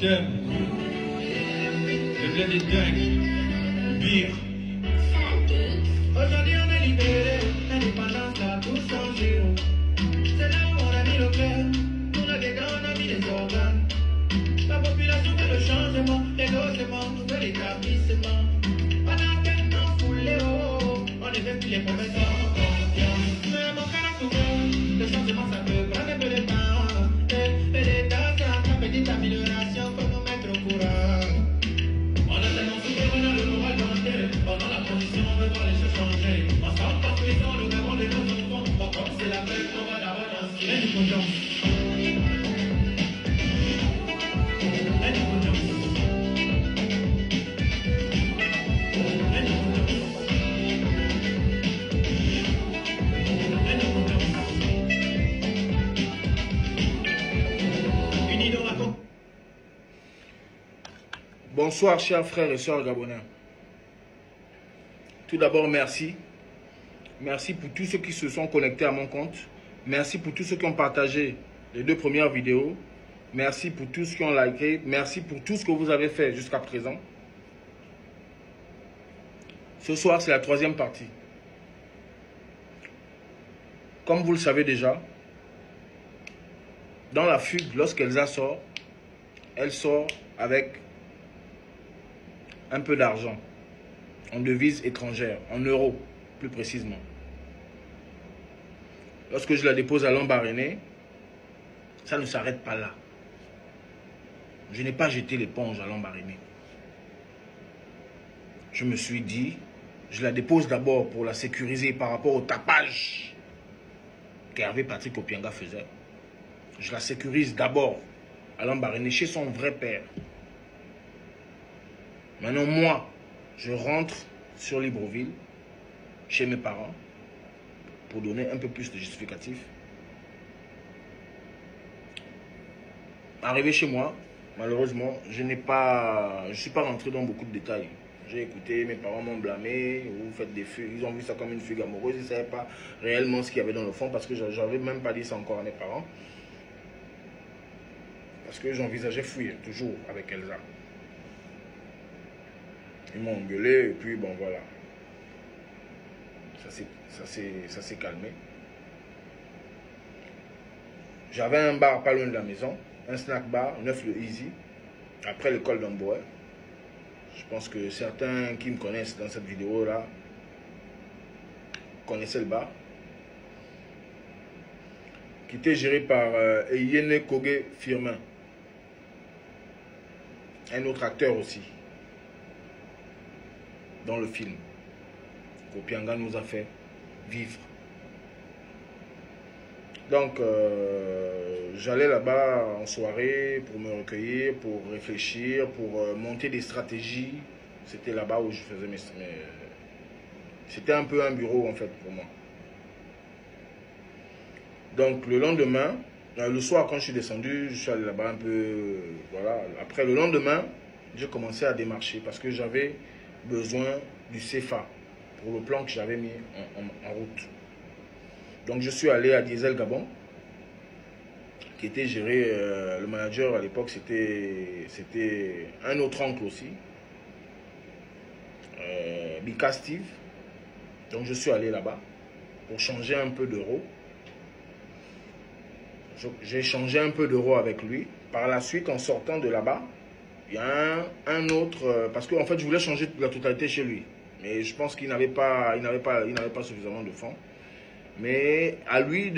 t'aime. Le bled est dingue. Pire. Aujourd'hui on est libéré, l'indépendance a tout changé. C'est là où on a mis le cœur, on a des gars, on a mis les organes. La population fait le changement, l'égossement, nouvel établissement. Pendant qu'elle t'en foulée, on ne fait plus les promesses en confiance. Mais mon cœur a souffert, le changement ça peut prendre un peu de temps. Et l'État, c'est une petite amélioration pour nous mettre au courant. On a tellement souffert, on a le moral monté. Pendant la transition, on veut voir les choses changer. On s'en passe tous les ans, le gabon de nos enfants. Bon, comme c'est la fête, on va d'abord danser. Indépendance. Bonsoir chers frères et sœurs gabonais. Tout d'abord merci. Merci pour tous ceux qui se sont connectés à mon compte. Merci pour tous ceux qui ont partagé les 2 premières vidéos. Merci pour tous ceux qui ont liké. Merci pour tout ce que vous avez fait jusqu'à présent. Ce soir c'est la 3e partie. Comme vous le savez déjà, dans la fugue, lorsqu'Elsa sort, elle sort avec un peu d'argent, en devise étrangère, en euros plus précisément. Lorsque je la dépose à Lambaréné, ça ne s'arrête pas là. Je n'ai pas jeté l'éponge à Lambaréné. Je me suis dit, je la dépose d'abord pour la sécuriser par rapport au tapage qu'Hervé Patrick Opianga faisait. Je la sécurise d'abord à Lambaréné chez son vrai père. Maintenant, moi, je rentre sur Libreville, chez mes parents, pour donner un peu plus de justificatif. Arrivé chez moi, malheureusement, je ne suis pas rentré dans beaucoup de détails. J'ai écouté, mes parents m'ont blâmé, vous faites des fugues, ils ont vu ça comme une fugue amoureuse, ils ne savaient pas réellement ce qu'il y avait dans le fond, parce que je n'avais même pas dit ça encore à mes parents. Parce que j'envisageais fuir, toujours avec Elsa. Ils m'ont engueulé et puis bon voilà. Ça s'est calmé. J'avais un bar pas loin de la maison, un snack bar, 9 le Easy, après l'école d'Amboise. Je pense que certains qui me connaissent dans cette vidéo là connaissaient le bar. Qui était géré par Eyene Koge Firmin. Un autre acteur aussi. Dans le film qu'Opianga nous a fait vivre. Donc j'allais là-bas en soirée pour me recueillir, pour réfléchir, pour monter des stratégies. C'était là-bas où je faisais mes... C'était un peu un bureau en fait pour moi. Donc le lendemain, le soir quand je suis descendu, je suis allé là-bas un peu... Voilà. Après le lendemain, j'ai commencé à démarcher parce que j'avais besoin du CFA pour le plan que j'avais mis en route. Donc je suis allé à Diesel Gabon, qui était géré, le manager à l'époque c'était un autre oncle aussi, Bika Steve. Donc je suis allé là-bas pour changer un peu d'euros. J'ai changé un peu d'euros avec lui. Par la suite, en sortant de là-bas, il y a un autre, parce qu'en fait je voulais changer la totalité chez lui, mais je pense qu'il n'avait pas suffisamment de fonds. Mais à lui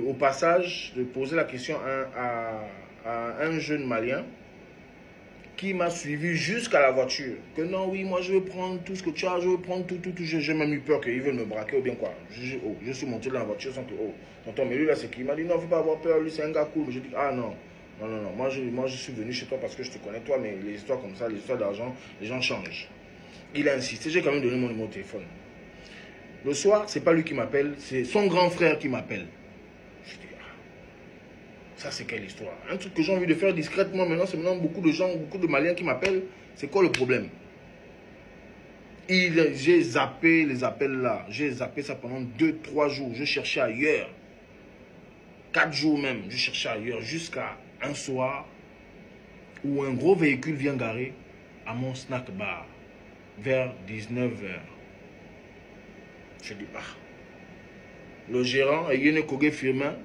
au passage de poser la question à un jeune malien qui m'a suivi jusqu'à la voiture, que non, oui, moi je veux prendre tout ce que tu as, je veux prendre tout, j'ai même eu peur qu'ils veulent me braquer ou bien quoi. Je suis monté dans la voiture sans que, oh, tonton, mais lui là c'est qui? Il m'a dit non, faut pas avoir peur, lui c'est un gars cool. Je dis ah non. Non, moi je suis venu chez toi parce que je te connais toi, mais les histoires comme ça, les histoires d'argent, les gens changent. Il a insisté, j'ai quand même donné mon numéro de téléphone. Le soir, c'est pas lui qui m'appelle, c'est son grand frère qui m'appelle. Je dis, ah, ça c'est quelle histoire? Un truc que j'ai envie de faire discrètement, maintenant c'est maintenant beaucoup de gens, beaucoup de Maliens qui m'appellent, c'est quoi le problème? J'ai zappé les appels là, j'ai zappé ça pendant 2-3 jours, je cherchais ailleurs. 4 jours même, je cherchais ailleurs jusqu'à un soir, où un gros véhicule vient garer à mon snack bar vers 19 h. Je dis, ah. Le gérant, Yene Kogé Firmin,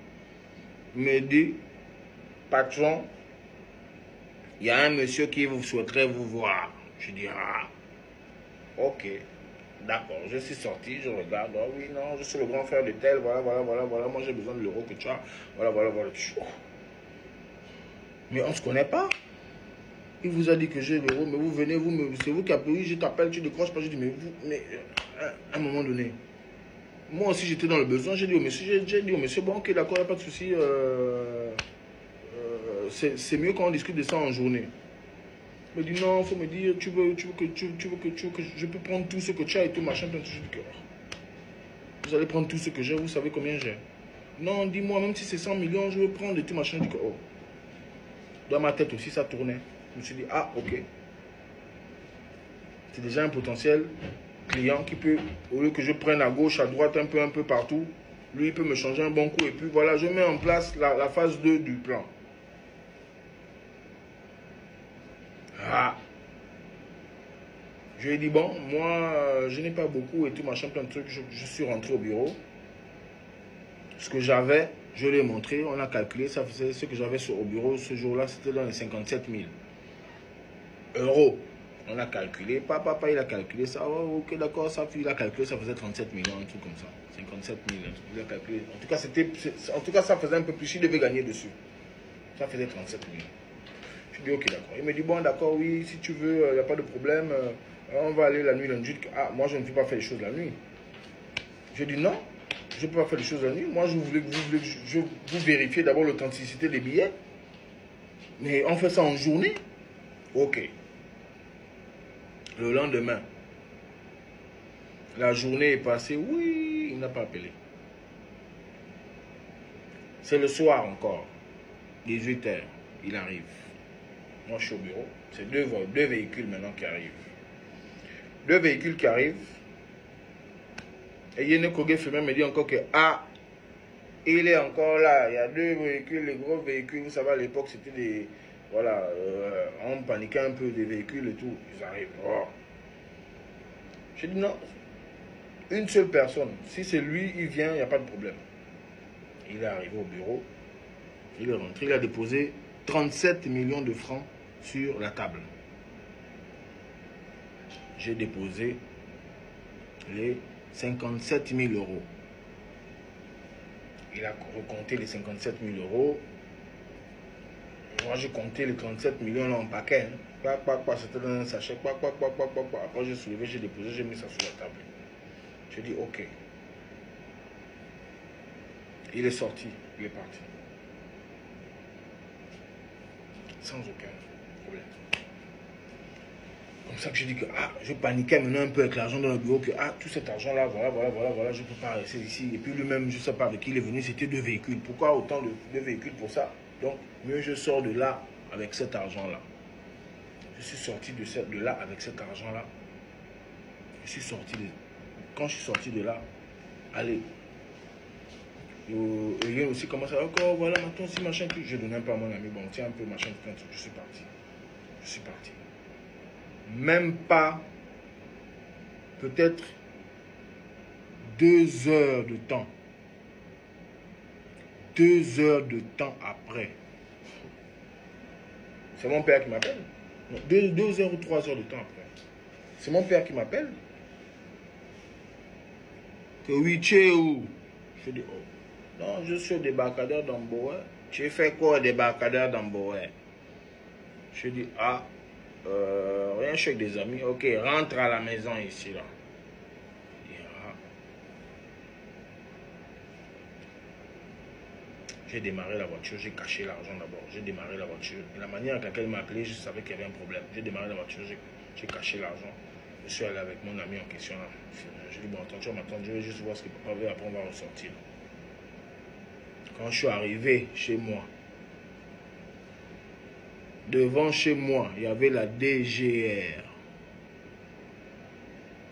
me dit, patron, il y a un monsieur qui vous souhaiterait vous voir. Je dis, ah, ok, d'accord. Je suis sorti, je regarde, oh oui, non, je suis le grand frère de tel, voilà, moi j'ai besoin de l'euro que tu as, voilà. Mais on ne se connaît pas. Il vous a dit que j'ai l'euro, mais vous venez, c'est vous qui appelez, je t'appelle, tu décroches pas, je dis, mais à un moment donné, moi aussi j'étais dans le besoin, j'ai dit au monsieur, bon ok d'accord, il n'y a pas de souci, c'est mieux quand on discute de ça en journée. Il me dit non, il faut me dire, tu veux que je peux prendre tout ce que tu as et tout machin, je dis que vous allez prendre tout ce que j'ai, vous savez combien j'ai. Non, dis-moi, même si c'est 100 millions, je veux prendre et tout machin, je dis que oh. Dans ma tête aussi ça tournait. Je me suis dit, ah ok. C'est déjà un potentiel client qui peut, au lieu que je prenne à gauche, à droite, un peu partout, lui il peut me changer un bon coup et puis voilà, je mets en place la phase 2 du plan. Ah. Je lui ai dit, bon, moi, je n'ai pas beaucoup et tout, machin, plein de trucs. Je suis rentré au bureau. Ce que j'avais, je lui ai montré, on a calculé, ça faisait ce que j'avais au bureau ce jour-là, c'était dans les 57 000 euros. On a calculé, papa, il a calculé ça, oh, ok, d'accord, il a calculé, ça faisait 37 millions, un truc comme ça. 57 000, il a calculé. En tout cas, ça faisait un peu plus, il devait gagner dessus. Ça faisait 37 millions. Je dis, ok, d'accord. Il me dit, bon, d'accord, oui, si tu veux, il n'y a pas de problème. On va aller la nuit. Ah, moi, je ne peux pas faire les choses la nuit. Je dis, non, je ne peux pas faire les choses la nuit. Moi, je voulais que vous vérifiez d'abord l'authenticité des billets. Mais on fait ça en journée. Ok. Le lendemain, la journée est passée. Oui, il n'a pas appelé. C'est le soir encore. 18 h. Il arrive. Moi, je suis au bureau. C'est deux véhicules maintenant qui arrivent. Deux véhicules qui arrivent. Et Yene Kogé Firmin me dit encore que ah, il est encore là. Il y a deux véhicules, les gros véhicules. Vous savez, à l'époque, c'était des. Voilà, on paniquait un peu des véhicules et tout. Ils arrivent. Oh. J'ai dit non. Une seule personne. Si c'est lui, il vient, il n'y a pas de problème. Il est arrivé au bureau. Il est rentré. Il a déposé 37 millions de francs sur la table. J'ai déposé les 57 000 euros. Il a recompté les 57 000 euros. Moi, j'ai compté les 37 millions là en paquet. C'était dans un sachet. Après, j'ai soulevé, j'ai déposé, j'ai mis ça sur la table. J'ai dit, ok. Il est sorti, il est parti. Sans aucun problème. Comme ça que j'ai dit que je paniquais maintenant un peu avec l'argent dans le bureau, que tout cet argent là, voilà, je ne peux pas rester ici. Et puis lui-même, je ne sais pas avec qui il est venu, c'était deux véhicules. Pourquoi autant de véhicules pour ça? Donc, mieux je sors de là avec cet argent là. Je suis sorti de là avec cet argent là. Je suis sorti quand je suis sorti de là, allez. Il y a aussi commencé à encore, voilà, maintenant si machin, je ne donnais pas à mon ami, bon, tiens un peu, machin, plein de trucs, je suis parti. Je suis parti. Même pas, peut-être 2 heures de temps. 2 heures de temps après. C'est mon père qui m'appelle. 2 heures ou 3 heures de temps après. C'est mon père qui m'appelle. Que oui, tu es où? Je dis, oh. Non, je suis au débarcadère d'Amboé. Tu fais quoi au débarcadère d'Amboé? Je dis, rien, je suis avec des amis. Ok, rentre à la maison ici, là. J'ai démarré la voiture, j'ai caché l'argent d'abord. J'ai démarré la voiture. Et la manière avec laquelle il m'a appelé, je savais qu'il y avait un problème. J'ai démarré la voiture, j'ai caché l'argent. Je suis allé avec mon ami en question là. J'ai dit, bon, attends, tu vas m'attendre, je vais juste voir ce que papa veut, après on va ressortir. Quand je suis arrivé chez moi, devant chez moi, il y avait la DGR.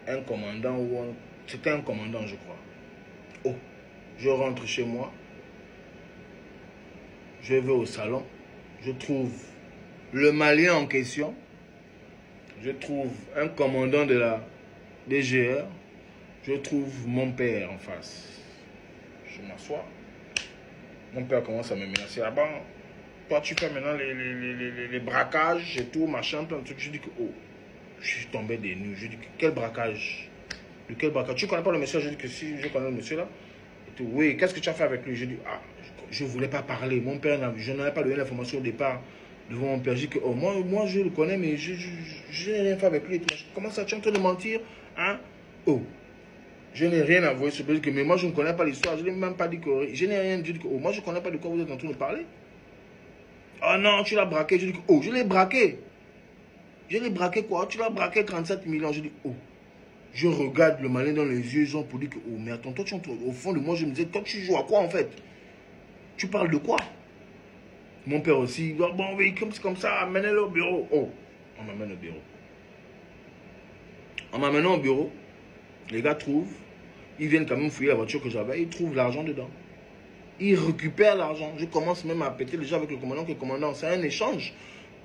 Un commandant ou un... C'était un commandant, je crois. Oh, je rentre chez moi. Je vais au salon. Je trouve le Malien en question, je trouve un commandant de la DGR, je trouve mon père en face. Je m'assois. Mon père commence à me menacer. Ah bon, toi tu fais maintenant les braquages et tout, machin, plein de trucs. Je dis que, oh, je suis tombé des nues. Je dis que, quel braquage? De quel braquage? Tu connais pas le monsieur? Je dis que si, je connais le monsieur là. Et tout, oui, qu'est-ce que tu as fait avec lui? Je dis, ah, je ne voulais pas parler. Mon père, je n'avais pas donné l'information au départ devant mon père. Je dis que, oh, moi je le connais, mais je n'ai rien fait avec lui. Comment ça, tu es en train de mentir? Hein? Oh, je n'ai rien avoué sur que, mais moi je ne connais pas l'histoire. Je n'ai même pas dit que, je n'ai rien dit que, oh, moi je ne connais pas de quoi vous êtes en train de parler. Oh non, tu l'as braqué. Je dis que, oh, je l'ai braqué. Je l'ai braqué quoi? Tu l'as braqué 37 millions. Je dis, oh. Je regarde le malin dans les yeux, ils ont pour dire que, oh, mais attends, toi, au fond de moi, je me disais, toi, tu joues à quoi en fait? Tu parles de quoi? Mon père aussi, bon, oui, comme ça, amenez-le au bureau. Oh, on m'amène au bureau. En m'amenant au bureau, les gars trouvent, ils viennent quand même fouiller la voiture que j'avais, ils trouvent l'argent dedans. Ils récupèrent l'argent. Je commence même à péter déjà avec le commandant, que le commandant, c'est un échange.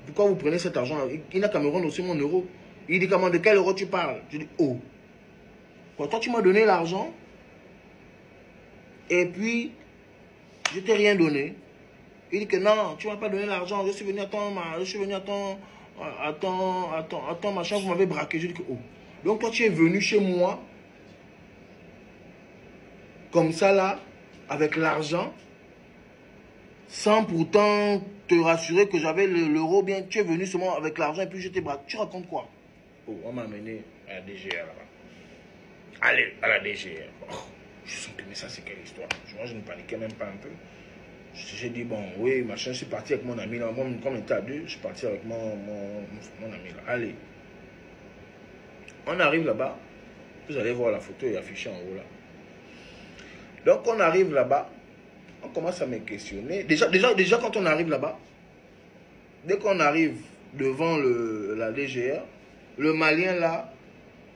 Pourquoi vous prenez cet argent? Il n'a qu'à me rendre aussi mon euro. Il dit, comment, de quel euro tu parles? Je dis, oh. Toi, tu m'as donné l'argent et puis je t'ai rien donné. Il dit que non, tu m'as pas donné l'argent. Je suis venu à ton machin, vous m'avez braqué. Je dis que oh. Donc toi, tu es venu chez moi comme ça là, avec l'argent, sans pourtant te rassurer que j'avais l'euro bien. Tu es venu seulement avec l'argent et puis je t'ai braqué. Tu racontes quoi? Oh, on m'a amené à la DGR là-bas. Allez, à la DGR. Oh, je sens que mais ça c'est quelle histoire. Moi je ne paniquais même pas un peu. J'ai dit bon, oui, machin, je suis parti avec mon ami là. Moi, comme on était à deux, je suis parti avec mon ami là. Allez. On arrive là-bas. Vous allez voir la photo est affichée en haut là. Donc on arrive là-bas. On commence à me questionner. Déjà quand on arrive là-bas, dès qu'on arrive devant la DGR, le Malien là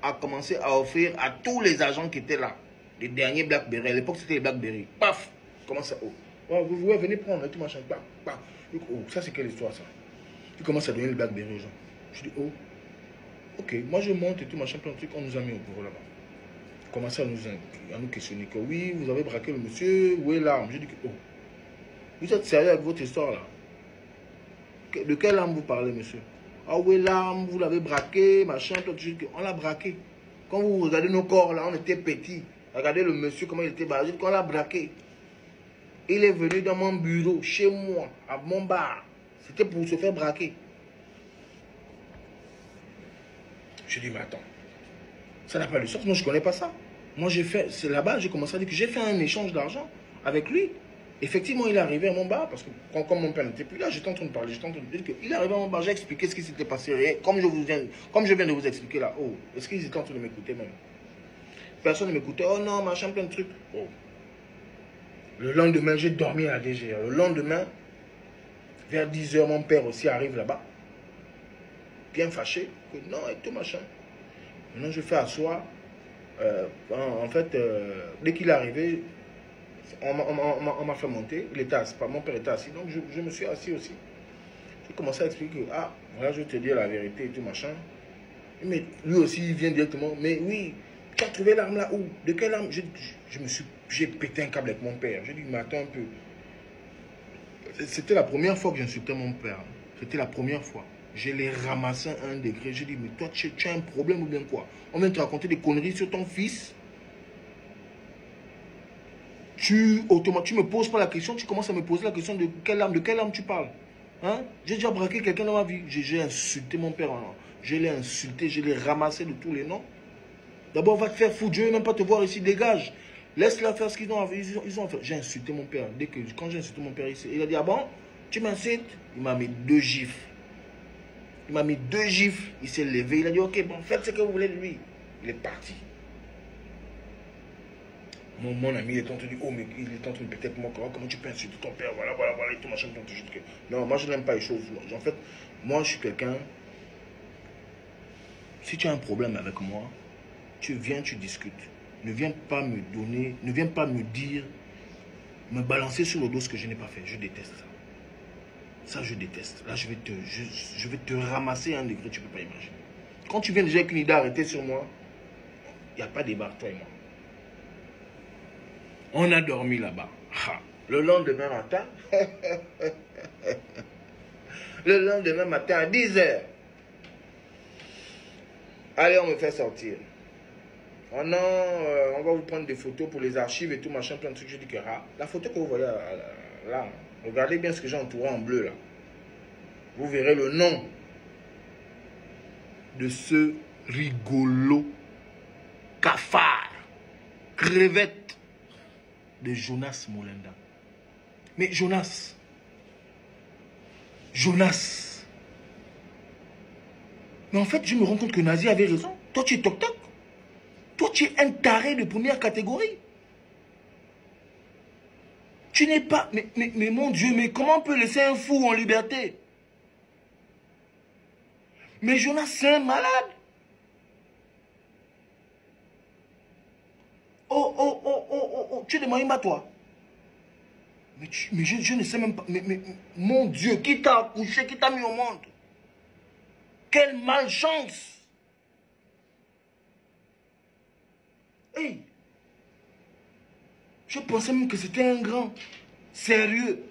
a commencé à offrir à tous les agents qui étaient là, les derniers Blackberry. À l'époque, c'était les Blackberry. Paf! Comment ça? Oh. Oh, vous voulez venir prendre tout machin. Paf, paf. Oh, ça, c'est quelle histoire ça? Il commence à donner le Blackberry aux gens. Je dis, oh, ok, moi je monte et tout machin, plein de trucs. On nous a mis au bureau là-bas. Il commence à nous questionner que oui, vous avez braqué le monsieur, où est l'arme? Je dis que, oh, vous êtes sérieux avec votre histoire là? De quelle arme vous parlez, monsieur? Ah oui, l'arme, vous l'avez braqué, machin, on l'a braqué. Quand vous regardez nos corps là, on était petits. Regardez le monsieur, comment il était barré, on l'a braqué. Il est venu dans mon bureau, chez moi, à mon bar. C'était pour se faire braquer. Je dis, mais attends, ça n'a pas de sens, moi je ne connais pas ça. Moi j'ai fait, c'est là-bas, j'ai commencé à dire que j'ai fait un échange d'argent avec lui. Effectivement, il est arrivé à mon bar, parce que quand mon père n'était plus là, j'étais en train de parler, j'étais en train de dire qu'il est arrivé à mon bar, j'ai expliqué ce qui s'était passé, et comme je viens de vous expliquer là, oh, est-ce qu'ils étaient en train de m'écouter même? Personne ne m'écoutait, oh non, machin, plein de trucs. Oh. Le lendemain, j'ai dormi à la DGR. Le lendemain, vers 10 h, mon père aussi arrive là-bas, bien fâché, que non, et tout machin. Maintenant, je fais asseoir, en fait, dès qu'il est arrivé, on m'a fait monter, il était assis, mon père était assis, donc je me suis assis aussi. J'ai commencé à expliquer que, ah, voilà, je vais te dire la vérité et tout machin. Mais lui aussi, il vient directement, mais oui, tu as trouvé l'arme là où? De quelle arme? J'ai pété un câble avec mon père. J'ai dit, mais attends un peu. C'était la première fois que j'insultais mon père. C'était la première fois. Je l'ai ramassé à 1 degré. J'ai dit, mais toi, tu as un problème ou bien quoi? On vient te raconter des conneries sur ton fils. Tu me poses pas la question, tu commences à me poser la question de quelle arme tu parles. Hein? J'ai déjà braqué quelqu'un dans ma vie. J'ai insulté mon père. Hein? Je l'ai insulté, je l'ai ramassé de tous les noms. D'abord, va te faire foutre, je ne veux même pas te voir ici, dégage. Laisse-la faire ce qu'ils ont fait. J'ai insulté mon père. Quand j'ai insulté mon père, il a dit, ah bon, tu m'insultes? Il m'a mis 2 gifles. Il m'a mis 2 gifles. Il s'est levé, il a dit, ok, bon, faites ce que vous voulez de lui. Il est parti. Mon ami, il est en train de dire, oh, mais il est en train de péter pour moi, comment tu peux insulter ton père, voilà, et tout, machin, non, moi, je n'aime pas les choses. En fait, moi, je suis quelqu'un, si tu as un problème avec moi, tu viens, tu discutes. Ne viens pas me donner, ne viens pas me dire, me balancer sur le dos ce que je n'ai pas fait. Je déteste ça. Ça, je déteste. Là, je vais te ramasser à un degré que tu ne peux pas imaginer. Quand tu viens déjà avec une idée arrêtée sur moi, il n'y a pas de débat, toi et moi. On a dormi là-bas. Le lendemain matin, à 10 h, allez, on me fait sortir. Oh non, on va vous prendre des photos pour les archives et tout, machin, plein de trucs. Je dis que la photo que vous voyez là, regardez bien ce que j'ai entouré en bleu là. Vous verrez le nom de ce rigolo cafard, crevette de Jonas Moulenda. Mais Jonas. Mais en fait, je me rends compte que Nazi avait raison. Toi, tu es toc-toc. Toi, tu es un taré de première catégorie. Tu n'es pas... Mais mon Dieu, mais comment on peut laisser un fou en liberté? Mais Jonas, c'est un malade. Oh, tu es de Mahimba, toi. Mais je ne sais même pas. Mais mon Dieu, qui t'a accouché, qui t'a mis au monde? Quelle malchance! Hey! Je pensais même que c'était un grand. Sérieux.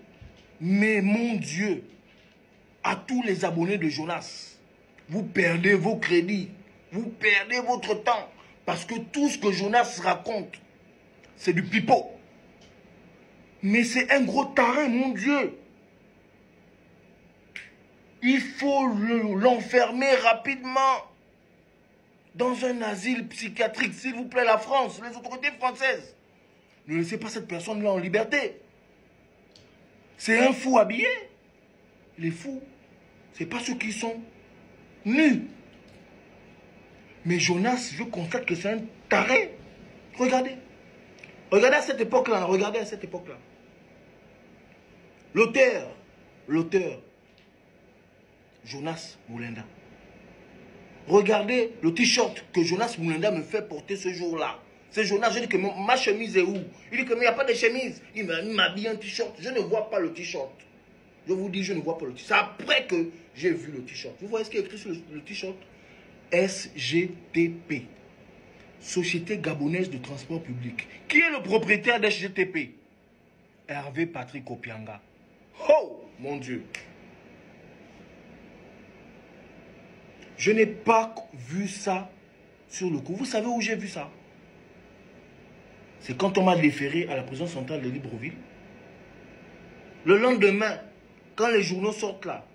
Mais mon Dieu, à tous les abonnés de Jonas, vous perdez vos crédits. Vous perdez votre temps. Parce que tout ce que Jonas raconte, c'est du pipeau. Mais c'est un gros tarin, mon Dieu. Il faut l'enfermer rapidement dans un asile psychiatrique. S'il vous plaît, la France, les autorités françaises. Ne laissez pas cette personne-là en liberté. C'est un fou habillé. Les fous, ce n'est pas ceux qui sont nus. Mais Jonas, je constate que c'est un taré. Regardez. Regardez à cette époque-là. Regardez à cette époque-là. L'auteur, Jonas Moulenda. Regardez le t-shirt que Jonas Moulenda me fait porter ce jour-là. C'est Jonas, je dis que ma chemise est où? Il dit que mais il n'y a pas de chemise. Il m'habille un t-shirt. Je ne vois pas le t-shirt. Je vous dis, je ne vois pas le t-shirt. C'est après que j'ai vu le t-shirt. Vous voyez ce qui est écrit sur le t-shirt? SGTP. Société Gabonaise de Transport Public. Qui est le propriétaire d'SGTP? Hervé Patrick Opianga. Oh, mon Dieu. Je n'ai pas vu ça sur le coup. Vous savez où j'ai vu ça? C'est quand on m'a déféré à la prison centrale de Libreville. Le lendemain, quand les journaux sortent là,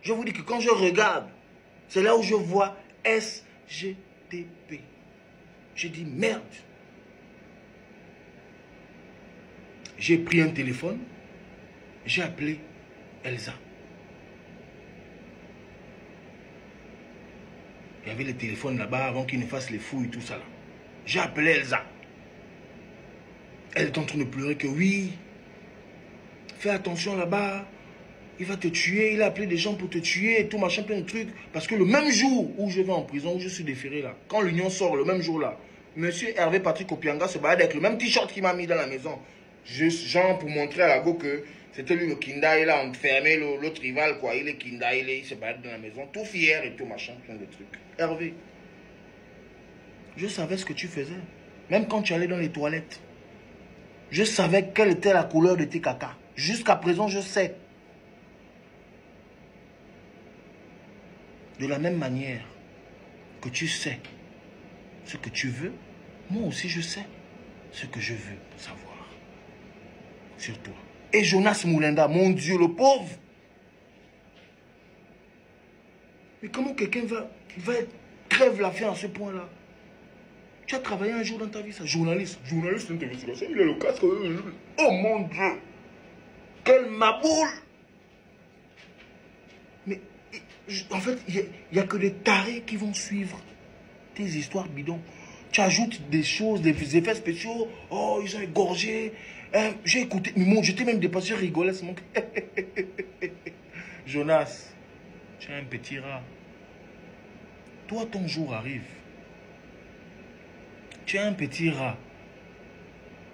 je vous dis que quand je regarde, c'est là où je vois SGTP. J'ai dit merde. J'ai pris un téléphone, j'ai appelé Elsa. Il y avait le téléphone là-bas avant qu'ils ne fassent les fous et tout ça là. J'ai appelé Elsa. Elle est en train de pleurer que oui, fais attention là-bas, il va te tuer, il a appelé des gens pour te tuer et tout, machin, plein de trucs. Parce que le même jour où je vais en prison, où je suis déféré là, quand l'union sort le même jour là, monsieur Hervé Patrick Opianga se balade avec le même t-shirt qu'il m'a mis dans la maison. Genre pour montrer à la go que c'était lui le Kinda, il a enfermé l'autre rival quoi, il est Kinda, il se balade dans la maison, tout fier et tout, machin, plein de trucs. Hervé, je savais ce que tu faisais, même quand tu allais dans les toilettes. Je savais quelle était la couleur de tes caca. Jusqu'à présent, je sais. De la même manière que tu sais ce que tu veux, moi aussi je sais ce que je veux savoir sur toi. Et Jonas Moulenda, mon Dieu, le pauvre. Mais comment quelqu'un va crève la faim à ce point-là? Tu as travaillé un jour dans ta vie, ça. Journaliste d'investigation, il a le casque. Oh mon Dieu. Quelle maboule. Mais en fait, il n'y a que des tarés qui vont suivre tes histoires bidons. Tu ajoutes des choses, des effets spéciaux. Oh, ils ont égorgé. J'ai écouté. Mais mon, j'étais même dépassé, je rigolais. Jonas, tu es un petit rat. Toi, ton jour arrive. Tu es un petit rat.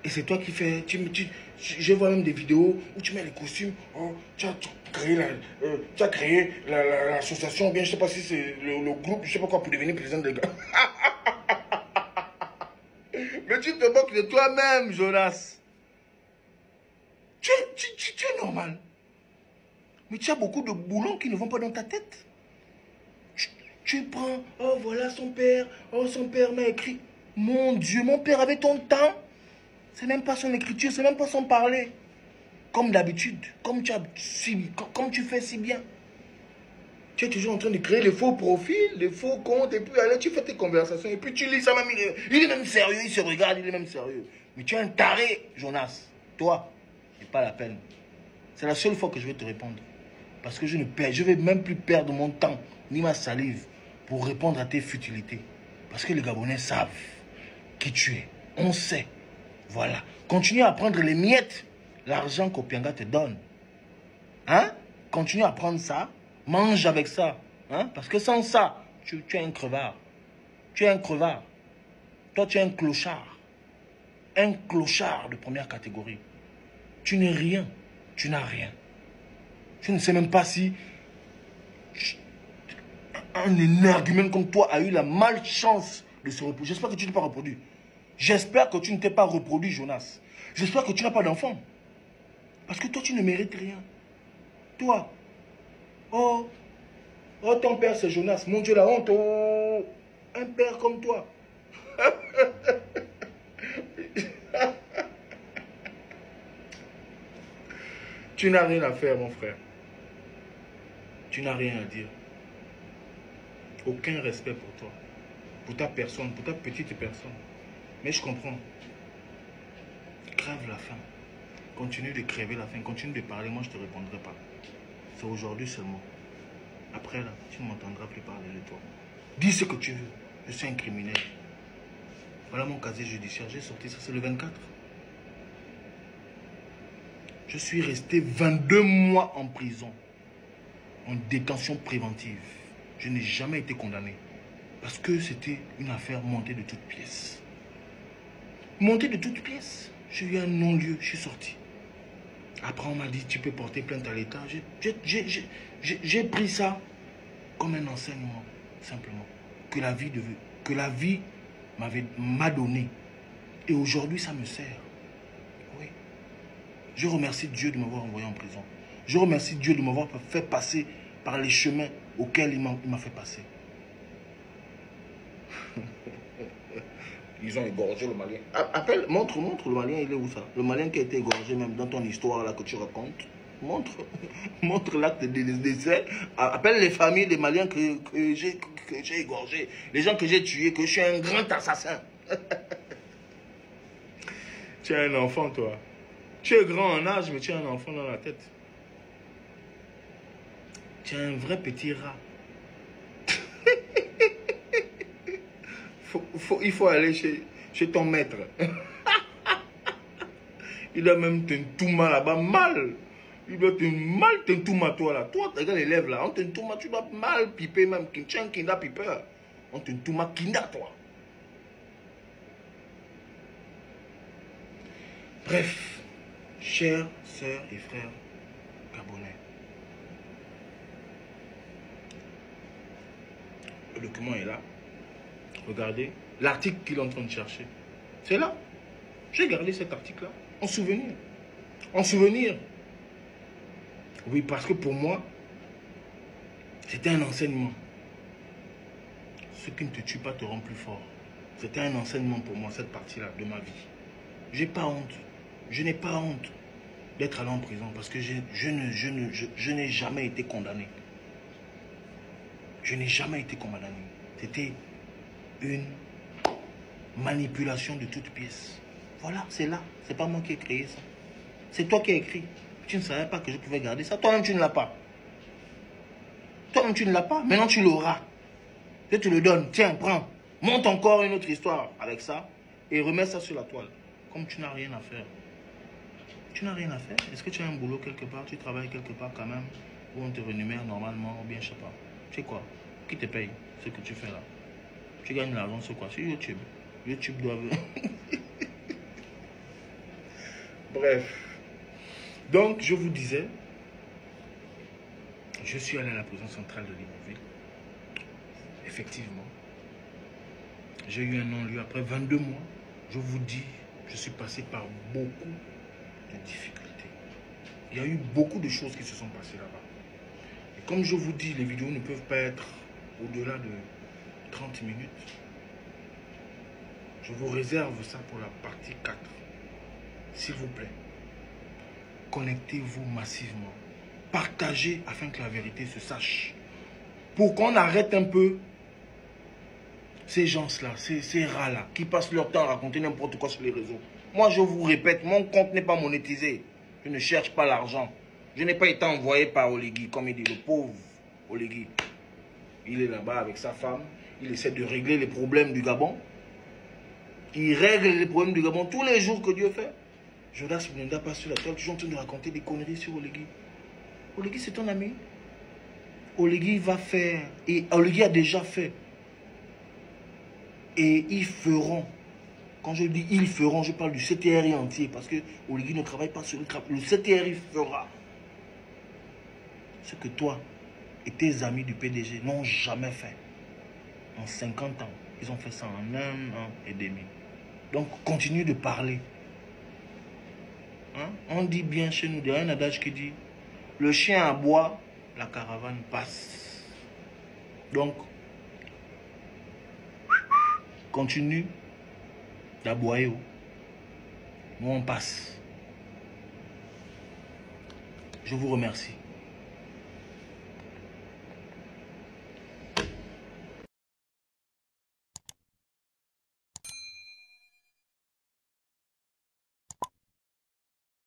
Et c'est toi qui fais... je vois même des vidéos où tu mets les costumes. Oh, tu as créé l'association, ou bien je ne sais pas si c'est le groupe, je ne sais pas quoi, pour devenir président des gars. Mais tu te moques de toi-même, Jonas. Tu es normal. Mais tu as beaucoup de boulons qui ne vont pas dans ta tête. Tu prends, oh voilà son père m'a écrit. Mon Dieu, mon père avait ton temps. C'est même pas son écriture, c'est même pas son parler. Comme d'habitude, comme tu fais si bien. Tu es toujours en train de créer les faux profils, les faux comptes, et puis allez, tu fais tes conversations, et puis tu lis ça même, il est même sérieux, il se regarde, il est même sérieux. Mais tu es un taré, Jonas. Toi, c'est pas la peine. C'est la seule fois que je vais te répondre. Parce que je vais même plus perdre mon temps, ni ma salive, pour répondre à tes futilités. Parce que les Gabonais savent qui tu es. On sait. Voilà. Continue à prendre les miettes, l'argent qu'Opianga te donne. Hein? Continue à prendre ça. Mange avec ça. Hein? Parce que sans ça, tu es un crevard. Tu es un crevard. Toi, tu es un clochard. Un clochard de première catégorie. Tu n'es rien. Tu n'as rien. Je ne sais même pas si un énergumène comme toi a eu la malchance de se reproduire. J'espère que tu ne t'es pas reproduit. J'espère que tu ne t'es pas reproduit, Jonas. J'espère que tu n'as pas d'enfant. Parce que toi, tu ne mérites rien. Toi. Oh, ton père, c'est Jonas. Mon Dieu, la honte. Oh, un père comme toi. Tu n'as rien à faire, mon frère. Tu n'as rien à dire. Aucun respect pour toi. Pour ta personne, pour ta petite personne. Mais je comprends. Crève la faim. Continue de crever la faim. Continue de parler. Moi, je ne te répondrai pas. C'est aujourd'hui seulement. Après, là, tu ne m'entendras plus parler de toi. Dis ce que tu veux. Je suis un criminel. Voilà mon casier judiciaire. J'ai sorti ça. C'est le 24. Je suis resté 22 mois en prison. En détention préventive. Je n'ai jamais été condamné. Parce que c'était une affaire montée de toutes pièces. Montée de toutes pièces. J'ai eu un non-lieu, je suis sorti. Après, on m'a dit, tu peux porter plainte à l'État. J'ai pris ça comme un enseignement, simplement. Que la vie m'a donné. Et aujourd'hui, ça me sert. Oui. Je remercie Dieu de m'avoir envoyé en prison. Je remercie Dieu de m'avoir fait passer par les chemins auxquels il m'a fait passer. Ils ont égorgé le Malien. Appelle, montre le Malien, il est où ça? Le Malien qui a été égorgé même dans ton histoire là que tu racontes. Montre l'acte de décès. Appelle les familles des Maliens que j'ai égorgés. Les gens que j'ai tués, que je suis un grand assassin. Tu es un enfant, toi. Tu es grand en âge, mais tu es un enfant dans la tête. Tu es un vrai petit rat. Il faut aller chez ton maître. Il doit même t'entouma là-bas mal. Il doit mal t'entouma toi là. Toi, regarde les lèvres là. On t'entouma, tu dois mal piper même. Tu es un kinda piper. On t'entouma kinda toi. Bref, chers sœurs et frères gabonais. Le document est là. Regardez l'article qu'il est en train de chercher. C'est là. J'ai gardé cet article-là. En souvenir. En souvenir. Oui, parce que pour moi, c'était un enseignement. Ce qui ne te tue pas te rend plus fort. C'était un enseignement pour moi, cette partie-là de ma vie. J'ai pas honte. Je n'ai pas honte d'être allé en prison parce que je n'ai jamais été condamné. Je n'ai jamais été condamné. C'était une manipulation de toutes pièces. Voilà, c'est là. C'est pas moi qui ai créé ça. C'est toi qui as écrit. Tu ne savais pas que je pouvais garder ça. Toi-même, tu ne l'as pas. Toi-même, tu ne l'as pas. Maintenant, tu l'auras. Je te le donne. Tiens, prends. Monte encore une autre histoire avec ça et remets ça sur la toile. Comme tu n'as rien à faire. Tu n'as rien à faire. Est-ce que tu as un boulot quelque part? Tu travailles quelque part quand même? Où on te rémunère normalement? Ou bien je sais pas. Tu sais quoi? Qui te paye ce que tu fais là? Tu gagnes l'argent sur quoi? Sur YouTube. YouTube doit... Bref. Donc, je vous disais, je suis allé à la prison centrale de Libreville. Effectivement. J'ai eu un non-lieu après 22 mois. Je vous dis, je suis passé par beaucoup de difficultés. Il y a eu beaucoup de choses qui se sont passées là-bas. Et comme je vous dis, les vidéos ne peuvent pas être au-delà de 30 minutes. Je vous réserve ça pour la partie 4. S'il vous plaît, connectez-vous massivement. Partagez afin que la vérité se sache. Pour qu'on arrête un peu ces gens-là, ces rats-là, qui passent leur temps à raconter n'importe quoi sur les réseaux. Moi, je vous répète, mon compte n'est pas monétisé. Je ne cherche pas l'argent. Je n'ai pas été envoyé par Oligui, comme il dit, le pauvre Oligui. Il est là-bas avec sa femme. Il essaie de régler les problèmes du Gabon. Il règle les problèmes du Gabon tous les jours que Dieu fait. Jonas Blenda passe sur la toile, toujours en train de raconter des conneries sur Oligui. Oligui, c'est ton ami. Oligui va faire, et Oligui a déjà fait. Et ils feront. Quand je dis ils feront, je parle du CTRI entier, parce que Oligui ne travaille pas sur le CRAP. Le CTRI fera ce que toi et tes amis du PDG n'ont jamais fait. En 50 ans, ils ont fait ça en 1 an et demi. Donc, continue de parler. Hein? On dit bien chez nous, il y a un adage qui dit, le chien aboie, la caravane passe. Donc, continue d'aboyer. Nous, on passe. Je vous remercie.